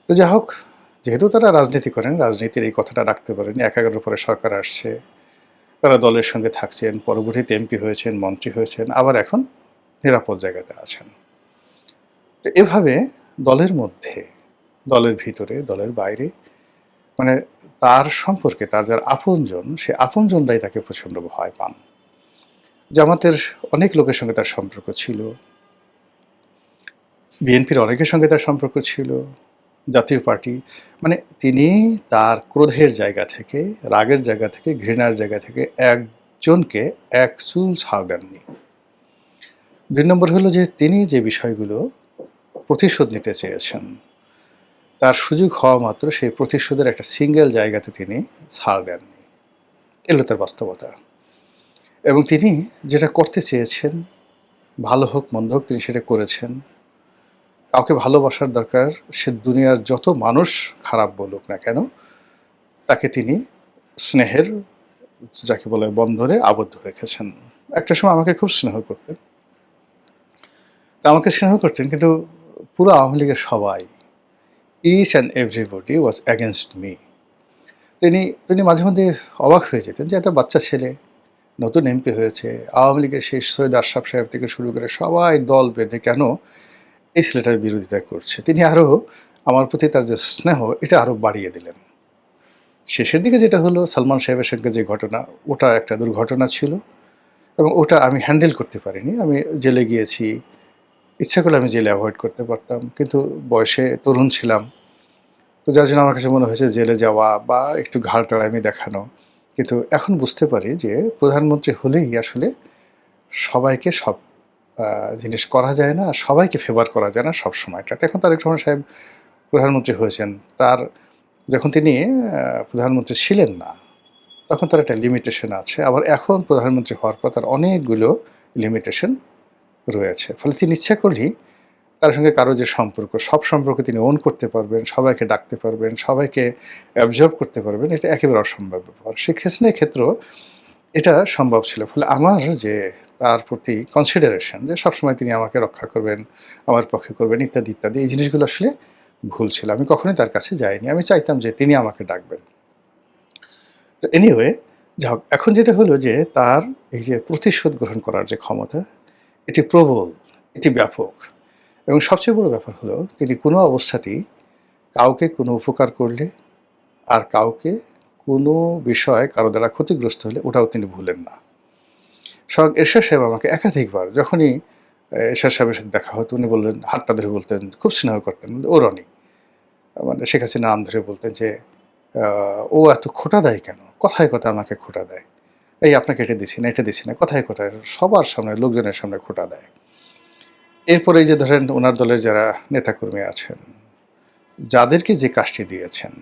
তো যাই হোক, যেহেতু তারা রাজনীতি করেন, রাজনীতির এই কথাটা রাখতে পারেন। ১/১১ পরে সরকার আসছে। তারা দলের সঙ্গে থাকছেন, পরবর্তীতে এমপি হয়েছেন, মন্ত্রী হয়েছেন, আবার এখন নিরাপদ জায়গাতে আছেন। তো এভাবে দলের মধ্যে, দলের ভিতরে, দলের বাইরে মানে তার সম্পর্কে তার যারা আপনজন, সে আপনজনরাই তাকে প্রচণ্ড ভয় পান। জামাতের অনেক লোকের সঙ্গে তার সম্পর্ক ছিল। বিএনপির অনেকের সঙ্গে তার সম্পর্ক ছিল। জাতীয় পার্টি মানে তিনি তার ক্রোধের জায়গা থেকে, রাগের জায়গা থেকে, ঘৃণার জায়গা থেকে একজনকে এক চুল ছাড় দেননি। ২ নম্বর হলো যে তিনি যে বিষয়গুলো প্রতিশোধ নিতে চেয়েছেন, তার সুযোগ হওয়া মাত্র সেই প্রতিশোধের একটা সিঙ্গেল জায়গাতে তিনি ছাড় দেননি। এলো তার বাস্তবতা। এবং তিনি যেটা করতে চেয়েছেন, ভালো হোক মন্দ হোক, তিনি সেটা করেছেন। কাউকে ভালোবাসার দরকার, সে দুনিয়ার যত মানুষ খারাপ বলুক না কেন, তাকে তিনি স্নেহের, যাকে বলে, বন্ধনে আবদ্ধ রেখেছেন। একটা সময় আমাকে খুব স্নেহ করতেন। তা আমাকে স্নেহ করতেন, কিন্তু পুরো আওয়ামী লীগের সবাই, each and everybody was against me. তিনি মাঝে মধ্যে অবাক হয়ে যেতেন যে একটা বাচ্চা ছেলে নতুন এমপি হয়েছে, আওয়ামী লীগের সেই সৈয়দ আশরাফ সাহেব থেকে শুরু করে সবাই দল বেঁধে কেন এই ছেলেটার বিরোধিতা করছে। তিনি আরও আমার প্রতি তার যে স্নেহ, এটা আরও বাড়িয়ে দিলেন। শেষের দিকে যেটা হলো, সালমান সাহেবের সঙ্গে যে ঘটনা, ওটা একটা দুর্ঘটনা ছিল এবং ওটা আমি হ্যান্ডেল করতে পারিনি। আমি জেলে গিয়েছি, ইচ্ছা করলে আমি জেলে অ্যাভয়েড করতে পারতাম, কিন্তু বয়সে তরুণ ছিলাম। তো যার জন্য আমার কাছে মনে হয়েছে জেলে যাওয়া বা একটু ঘাড় টাড়ামি দেখানো। কিন্তু এখন বুঝতে পারি যে প্রধানমন্ত্রী হলেই আসলে সবাইকে সব জিনিস করা যায় না, সবাইকে ফেভার করা যায় না সব সময়টাতে। এখন তারেক রহমান সাহেব প্রধানমন্ত্রী হয়েছেন, তার যখন তিনি প্রধানমন্ত্রী ছিলেন না, তখন তার একটা লিমিটেশন আছে। আবার এখন প্রধানমন্ত্রী হওয়ার পর তার অনেকগুলো লিমিটেশন রয়েছে। ফলে তিনি ইচ্ছা করলেই তার সঙ্গে কারো যে সম্পর্ক, সব সম্পর্ক তিনি ওন করতে পারবেন, সবাইকে ডাকতে পারবেন, সবাইকে অ্যাবজর্ব করতে পারবেন। এটা একেবারে অসম্ভব ব্যাপার। শেখ হাসিনার ক্ষেত্রেও এটা সম্ভব ছিল। ফলে আমার যে তার প্রতি কনসিডারেশন, যে সবসময় তিনি আমাকে রক্ষা করবেন, আমার পক্ষে করবেন, ইত্যাদি, ইত্যাদি, এই জিনিসগুলো আসলে ভুল ছিল। আমি কখনোই তার কাছে যাইনি। আমি চাইতাম যে তিনি আমাকে ডাকবেন। তো এনিওয়ে, যা হোক, এখন যেটা হলো যে তার এই যে প্রতিশোধ গ্রহণ করার যে ক্ষমতা, এটি প্রবল, এটি ব্যাপক। এবং সবচেয়ে বড় ব্যাপার হলো তিনি কোনো অবস্থাতেই কাউকে কোনো উপকার করলে আর কাউকে কোনো বিষয় কারো দ্বারা ক্ষতিগ্রস্ত হলে ওটাও তিনি ভুলেন না। স্বয়ং এরশাদ সাহেব আমাকে একাধিকবার, যখনই এরশাদ সাহেবের সাথে দেখা হতো, উনি বললেন, হাতটা ধরে বলতেন, খুব স্নেহ করতেন, ও রনি, মানে শেখ হাসিনা নাম ধরে বলতেন যে ও এত খোঁটা দেয় কেন, কথায় কথায় আমাকে খোঁটা দেয়, এই আপনাকে এটা দিছি না, এটা দিছি না, কথায় কথায় সবার সামনে, লোকজনের সামনে খোঁটা দেয়। এরপরে এই যে ধরেন ওনার দলের যারা নেতাকর্মী আছেন, যাদেরকে যে কাজটি দিয়েছেন,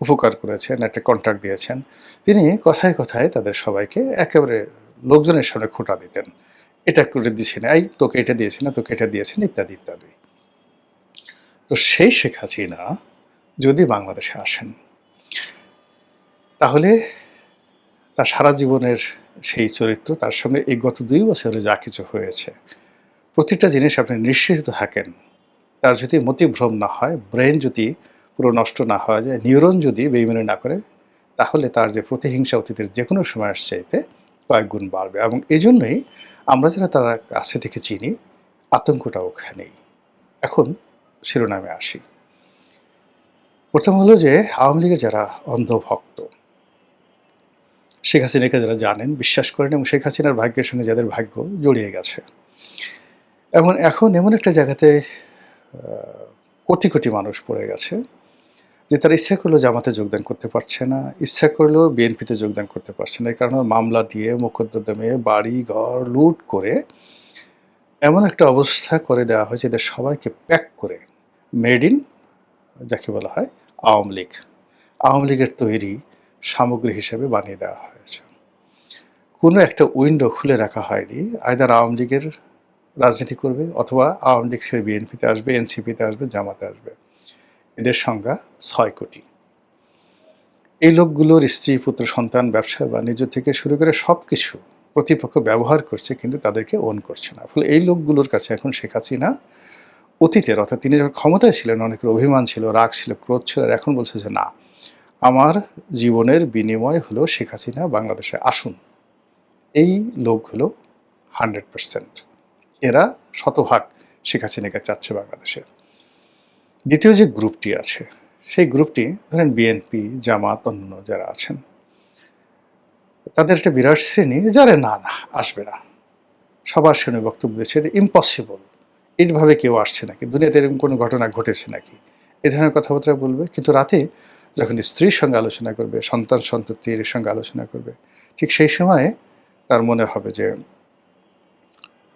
উপকার করেছেন, একটা কন্ট্রাক্ট দিয়েছেন, তিনি কথায় কথায় তাদের সবাইকে একেবারে লোকজনের সামনে খোঁটা দিতেন। এটা করে দিছি না, এই তোকে এটা দিয়েছি না, তোকে এটা দিয়েছি না, ইত্যাদি, ইত্যাদি। তো সেই শেখ হাসিনা যদি বাংলাদেশে আসেন, তাহলে তার সারা জীবনের সেই চরিত্র, তার সঙ্গে এই গত ২ বছরে যা কিছু হয়েছে, প্রতিটা জিনিস আপনি নিশ্চিত থাকেন, তার যদি মতিভ্রম না হয়, ব্রেন যদি পুরো নষ্ট না হওয়া যায়, নিউরন যদি বেইমানি না করে, তাহলে তার যে প্রতিহিংসা অতীতের যে কোনো সময়ের চাইতে কয়েক গুণ বাড়বে। এবং এজন্যই আমরা যারা তারা কাছে থেকে চিনি, আতঙ্কটা ওখানেই। এখন শিরোনামে আসি। প্রথম হলো যে আওয়ামী লীগের যারা অন্ধভক্ত, শেখ হাসিনাকে যারা জানেন, বিশ্বাস করেন এবং শেখ হাসিনার ভাগ্যের সঙ্গে যাদের ভাগ্য জড়িয়ে গেছে, এখন এমন একটা জায়গাতে কোটি কোটি মানুষ পড়ে গেছে যে তারা ইচ্ছা করলেও জামাতে যোগদান করতে পারছে না, ইচ্ছা করলেও বিএনপিতে যোগদান করতে পারছে না। এই কারণে মামলা দিয়ে, মোকদ্দমে, বাড়ি ঘর লুট করে এমন একটা অবস্থা করে দেওয়া হয়েছে এদের সবাইকে প্যাক করে মেড ইন, যাকে বলা হয় আওয়ামী লীগ, আওয়ামী লীগের তৈরি সামগ্রী হিসেবে বানিয়ে দেওয়া হয়েছে। কোনো একটা উইন্ডো খুলে রাখা হয়নি, আইদার আওয়ামী লীগের রাজনীতি করবে অথবা আওয়ামী লীগ ছেড়ে বিএনপিতে আসবে, এনসিপিতে আসবে, জামাতে আসবে। এদের সংখ্যা ৬ কোটি। এই লোকগুলোর স্ত্রী, পুত্র, সন্তান, ব্যবসা বাণিজ্য থেকে শুরু করে সব কিছু প্রতিপক্ষ ব্যবহার করছে, কিন্তু তাদেরকে ওন করছে না। ফলে এই লোকগুলোর কাছে এখন শেখ হাসিনা অতীতের, অর্থাৎ তিনি যখন ক্ষমতায় ছিলেন অনেকের অভিমান ছিল, রাগ ছিল, ক্রোধ ছিল, আর এখন বলছে যে না, আমার জীবনের বিনিময় হলো শেখ হাসিনা বাংলাদেশে আসুন। এই লোকগুলো 100%, এরা শতভাগ শেখ হাসিনাকে চাচ্ছে বাংলাদেশে। দ্বিতীয় যে গ্রুপটি আছে, সেই গ্রুপটি ধরেন বিএনপি, জামাত, অন্যান্য যারা আছেন, তাদের একটা বিরাট শ্রেণী যারা না না আসবে না, সবার সামনে বক্তব্য দিচ্ছে এটা ইম্পসিবল, এইভাবে কেউ আসছে নাকি, দুনিয়াতে এরকম কোনো ঘটনা ঘটেছে নাকি, এ ধরনের কথাবার্তা বলবে। কিন্তু রাতে যখন স্ত্রীর সঙ্গে আলোচনা করবে, সন্তান সন্ততির সঙ্গে আলোচনা করবে, ঠিক সেই সময়ে তার মনে হবে যে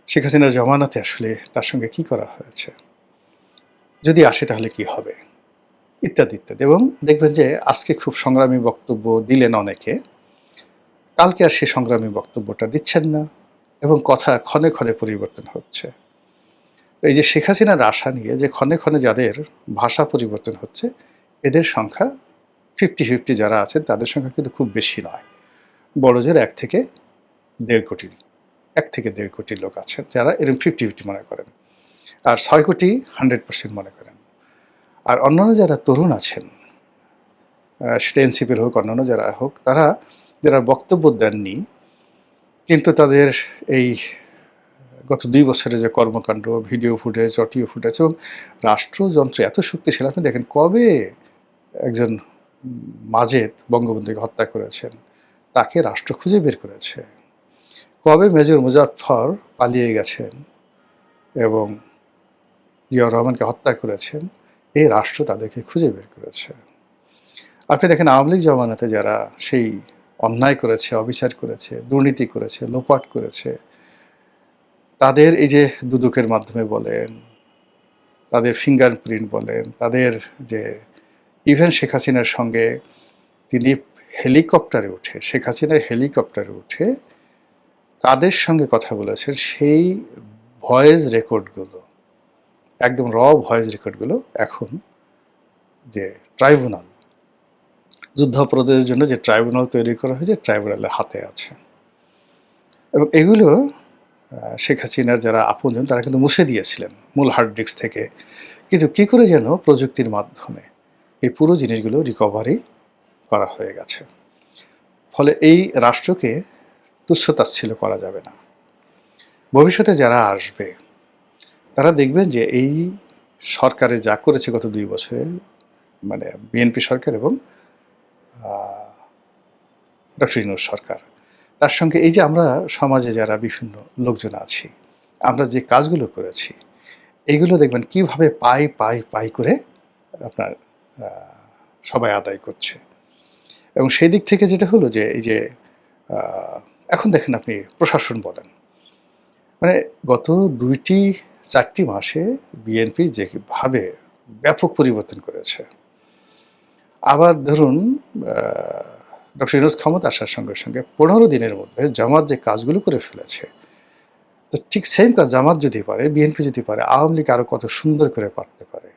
শেখ হাসিনার জমানাতে আসলে তার সঙ্গে কি করা হয়েছে, যদি আসে তাহলে কি হবে, ইত্যাদি ইত্যাদি। এবং দেখবেন যে আজকে খুব সংগ্রামী বক্তব্য দিলেন অনেকে, কালকে আর সে সংগ্রামী বক্তব্যটা দিচ্ছেন না, এবং কথা ক্ষণে ক্ষণে পরিবর্তন হচ্ছে। এই যে শেখ হাসিনার আশা নিয়ে যে ক্ষণে ক্ষণে যাদের ভাষা পরিবর্তন হচ্ছে, এদের সংখ্যা 50-50 যারা আছেন তাদের সংখ্যা কিন্তু খুব বেশি নয়। বড় জোর 1 থেকে 1.5 কোটি লোক আছেন যারা এরকম 50-50 মনে করেন, আর 6 কোটি 100% মনে করেন। আর অন্যান্য যারা তরুণ আছেন, সেটা এনসিপির হোক, অন্যান্য যারা হোক, তারা যারা বক্তব্য দেননি, কিন্তু তাদের এই গত 2 বছরে যে কর্মকাণ্ড, ভিডিও ফুটেজ, অডিও ফুটেজ এবং রাষ্ট্রযন্ত্র এত শক্তিশালী, আপনি দেখেন কবে একজন মাজেদ বঙ্গবন্ধুকে হত্যা করেছেন, তাকে রাষ্ট্র খুঁজে বের করেছে। কবে মেজর মুজাফফর পালিয়ে গেছেন এবং জিয়াউর রহমানকে হত্যা করেছেন, এই রাষ্ট্র তাদেরকে খুঁজে বের করেছে। আপনি দেখেন আওয়ামী লীগ জমানাতে যারা সেই অন্যায় করেছে, অবিচার করেছে, দুর্নীতি করেছে, লোপাট করেছে, তাদের এই যে দুদকের মাধ্যমে বলেন, তাদের ফিঙ্গারপ্রিন্ট বলেন, তাদের যে ইভেন শেখ হাসিনার সঙ্গে তিনি হেলিকপ্টারে উঠে, শেখ হাসিনার হেলিকপ্টারে উঠে কাদের সঙ্গে কথা বলেছেন, সেই ভয়েস রেকর্ডগুলো, একদম ভয়েস রেকর্ডগুলো এখন যে ট্রাইব্যুনাল, যুদ্ধাপরাধের জন্য যে ট্রাইব্যুনাল তৈরি করা হয়েছে, ট্রাইব্যুনালের হাতে আছে। এবং এগুলো শেখ হাসিনার যারা আপনজন তারা কিন্তু মুছে দিয়েছিলেন মূল হার্ড ডিস্ক থেকে, কিন্তু কী করে যেন প্রযুক্তির মাধ্যমে এই পুরো জিনিসগুলো রিকভারি করা হয়ে গেছে। ফলে এই রাষ্ট্রকে তুচ্ছতাচ্ছিল্য করা যাবে না। ভবিষ্যতে যারা আসবে তারা দেখবেন যে এই সরকারে যা করেছে গত 2 বছরে, মানে বিএনপি সরকার এবং ডক্টর ইউনূস সরকার, তার সঙ্গে এই যে আমরা সমাজে যারা বিভিন্ন লোকজন আছি, আমরা যে কাজগুলো করেছি, এগুলো দেখবেন কিভাবে পাই করে আপনার সবাই আদায় করছে। এবং সেই দিক থেকে যেটা হলো যে এই যে এখন দেখেন আপনি প্রশাসন বলেন, মানে গত 2-4টি মাসে বিএনপি যেভাবে ব্যাপক পরিবর্তন করেছে। আবার ধরুন ডক্টর ইউনূস ক্ষমতা আসার সঙ্গে সঙ্গে 15 দিনের মধ্যে জামাত যে কাজগুলো করে ফেলেছে, তো ঠিক সেম কাজ জামাত যদি পারে, বিএনপি যদি পারে, আওয়ামী লীগ আরও কত সুন্দর করে পারতে পারে।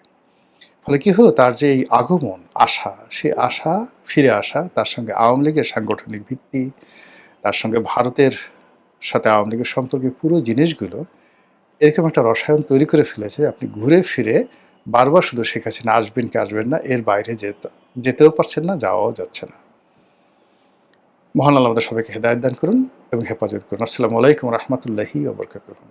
ফলে কী হলো, তার যে এই আগমন, আশা, সেই আশা ফিরে আসা, তার সঙ্গে আওয়ামী লীগের সাংগঠনিক ভিত্তি, তার সঙ্গে ভারতের সাথে আওয়ামী লীগের সম্পর্কে পুরো জিনিসগুলো এরকম একটা রসায়ন তৈরি করে ফেলেছে, আপনি ঘুরে ফিরে বারবার শুধু শেখ হাসিনা আসবেন কি আসবেন না, এর বাইরে যেতেও পারছেন না, যাওয়াও যাচ্ছে না। মহান আল্লাহ আমাদের সবাইকে হেদায়েত দান করুন এবং হেফাজত করুন। আসসালামু আলাইকুম রহমতুল্লাহি ওয়া বারাকাতুহু।